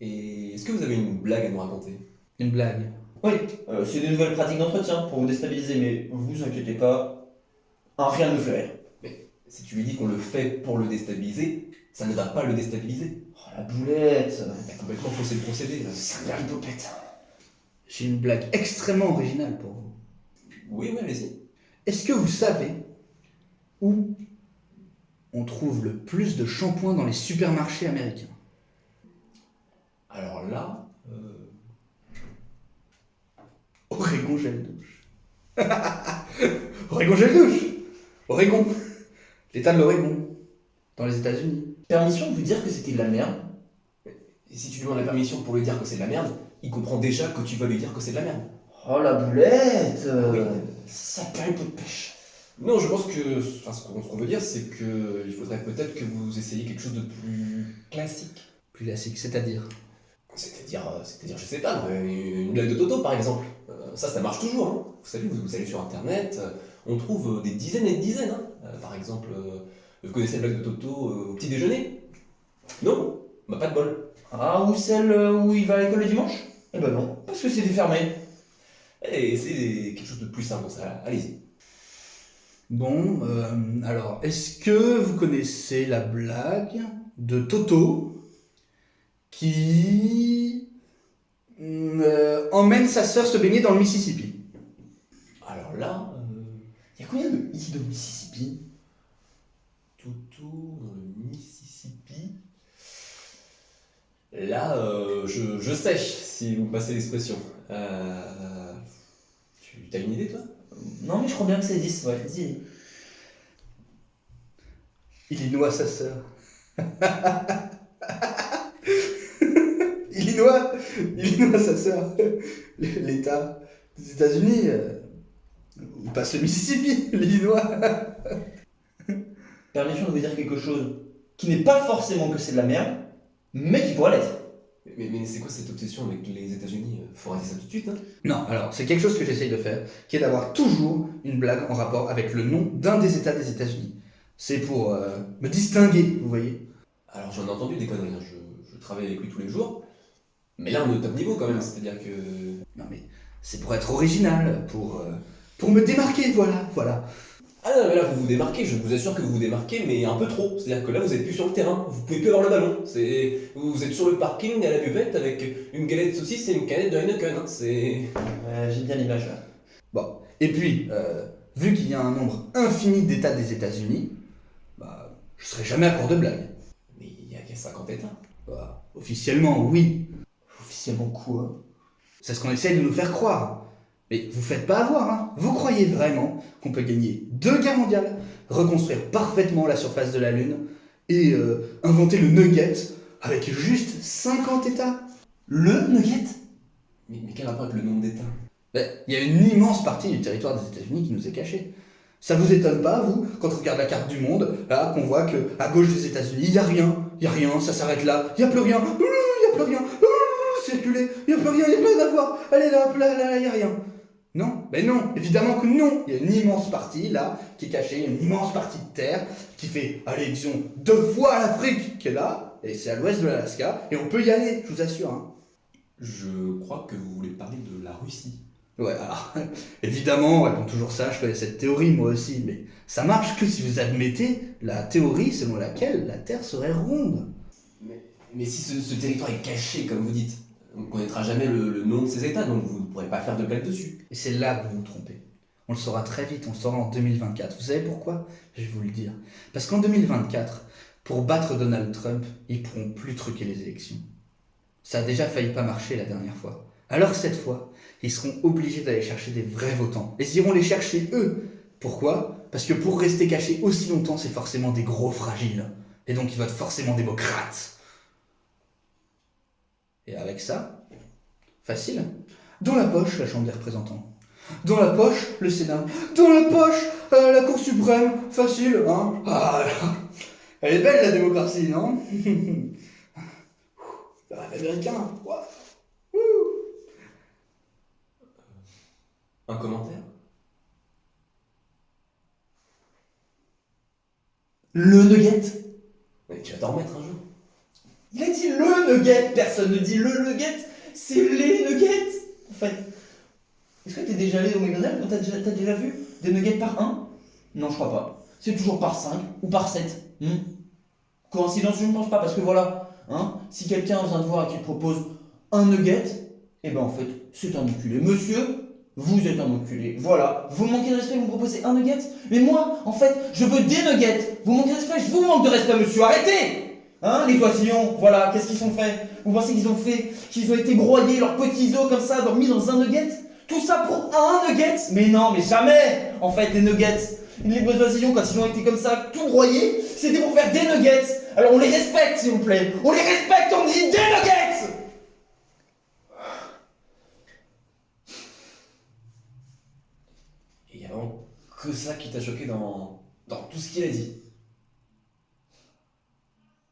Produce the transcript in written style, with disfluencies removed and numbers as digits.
Et est-ce que vous avez une blague à nous raconter? Une blague. Oui, c'est des nouvelles pratiques d'entretien pour vous déstabiliser, mais vous inquiétez pas, rien ne me fait rire. Mais si tu lui dis qu'on le fait pour le déstabiliser, ça ne va pas le déstabiliser. Oh la boulette, T'as complètement faussé le procédé là. c'est un hipopète. J'ai une blague extrêmement originale pour vous. Oui, allez-y. Est-ce que vous savez où on trouve le plus de shampoing dans les supermarchés américains? Alors là, Oregon gel douche. Oregon gel douche. Oregon. L'état de l'Oregon. Dans les États-Unis. Permission de vous dire que c'était de la merde. et si tu lui demandes la permission pour lui dire que c'est de la merde, il comprend déjà que tu vas lui dire que c'est de la merde. Oh la boulette, Oui. sacré pot de pêche. Non, je pense que ce qu'on veut dire, c'est qu'il faudrait peut-être que vous essayiez quelque chose de plus classique. Plus classique, c'est-à-dire. C'est-à-dire, je sais pas, une blague de Toto par exemple. Ça marche toujours. Hein. Vous savez, vous allez sur internet, on trouve des dizaines et des dizaines. Hein. Par exemple, vous connaissez la blague de Toto au petit déjeuner? Non? Bah pas de bol. Ah, ou celle où il va à l'école le dimanche? Eh ben non, parce que c'était fermé. Et c'est quelque chose de plus simple, ça. Allez-y. Bon, alors, est-ce que vous connaissez la blague de Toto qui emmène sa sœur se baigner dans le Mississippi? Alors là, Il y a combien de i de Mississippi? Toto dans le Mississippi. Là, je sèche, si vous me passez l'expression. Tu as une idée, toi? Non, mais je crois bien que c'est 10, ouais, dis. Il y noie sa sœur. il y noie sa sœur. L'État des États-Unis, ou pas le Mississippi, l'Illinois. Permission de vous dire quelque chose qui n'est pas forcément que c'est de la merde, mais qui pourrait l'être. Mais c'est quoi cette obsession avec les États-Unis? Faut arrêter ça tout de suite, hein? Non, alors c'est quelque chose que j'essaye de faire, qui est d'avoir toujours une blague en rapport avec le nom d'un des États des États-Unis. C'est pour me distinguer, vous voyez. Alors j'en ai entendu des conneries, hein. Je travaille avec lui tous les jours. Mais là on est au top niveau quand même, c'est-à-dire que... Non mais c'est pour être original, pour me démarquer, voilà. Ah non, mais là vous vous démarquez, je vous assure que vous vous démarquez, mais un peu trop. C'est-à-dire que là vous êtes plus sur le terrain, vous pouvez plus avoir le ballon. Vous êtes sur le parking à la buvette avec une galette de saucisse et une canette de Heineken. Hein. C'est... J'ai bien l'image là. Bon, et puis, vu qu'il y a un nombre infini d'États des États-Unis, bah, je serai jamais à court de blagues. Mais il y a 50 États. Bah, officiellement, oui. Officiellement quoi? C'est ce qu'on essaye de nous faire croire. Mais vous faites pas avoir, hein. Vous croyez vraiment qu'on peut gagner 2 guerres mondiales, reconstruire parfaitement la surface de la Lune et inventer le nugget avec juste 50 États? Le nugget? Mais quel rapport avec le nombre d'États? Ben, il y a une immense partie du territoire des États-Unis qui nous est cachée. Ça vous étonne pas, vous, quand on regarde la carte du monde, là, qu'on voit qu'à gauche des États-Unis, il y a rien, ça s'arrête là, il y a plus rien, circuler, il y a plus rien, il y a plus d'avoir, allez là, il y a rien. Non, ben non, évidemment que non. Il y a une immense partie là qui est cachée, une immense partie de terre qui fait, allez, disons, 2 fois l'Afrique qui est là, et c'est à l'ouest de l'Alaska, et on peut y aller, je vous assure. Hein. Je crois que vous voulez parler de la Russie. Ouais, alors, évidemment, on répond toujours ça, je connais cette théorie moi aussi, mais ça marche que si vous admettez la théorie selon laquelle la Terre serait ronde. Mais si ce territoire est caché, comme vous dites, on ne connaîtra jamais le nom de ces États, donc vous ne pourrez pas faire de blague dessus. Et c'est là que vous vous trompez. On le saura très vite, on le saura en 2024. Vous savez pourquoi? Je vais vous le dire. Parce qu'en 2024, pour battre Donald Trump, ils ne pourront plus truquer les élections. Ça a déjà failli pas marcher la dernière fois. Alors cette fois, ils seront obligés d'aller chercher des vrais votants. Et ils iront les chercher eux. Pourquoi? Parce que pour rester cachés aussi longtemps, c'est forcément des gros fragiles. Et donc ils votent forcément démocrates. Et avec ça, facile. Dans la poche, la Chambre des représentants. Dans la poche, le Sénat. Dans la poche, la Cour suprême. Facile, hein? Ah, elle est belle la démocratie, non? Le rêve américain. Ouah. Un commentaire? Le nugget? Mais tu vas t'en remettre un jour. Il a dit le nugget, personne ne dit le nugget, c'est les nuggets, en fait. Est-ce que t'es déjà allé au McDonald's? T'as déjà vu des nuggets par 1? Non, je crois pas. C'est toujours par 5 ou par 7. Coïncidence, je ne pense pas, parce que voilà, si quelqu'un vient te voir et qu'il te propose un nugget, eh ben en fait, c'est un enculé. Monsieur, vous êtes un enculé. Voilà, vous me manquez de respect, vous me proposez un nugget. Mais moi, en fait, je veux des nuggets. Vous manquez de respect, je vous manque de respect, monsieur. Arrêtez! Les oisillons, voilà, qu'est-ce qu'ils ont fait? Vous pensez qu'ils ont été broyés, leurs petits os comme ça, mis dans un nugget? Tout ça pour un nugget? Mais non, mais jamais! En fait, les nuggets, les oisillons, quand ils ont été comme ça, tout broyés, c'était pour faire des nuggets. Alors on les respecte, s'il vous plaît. On les respecte, on dit des nuggets! Et il y a vraiment que ça qui t'a choqué dans tout ce qu'il a dit.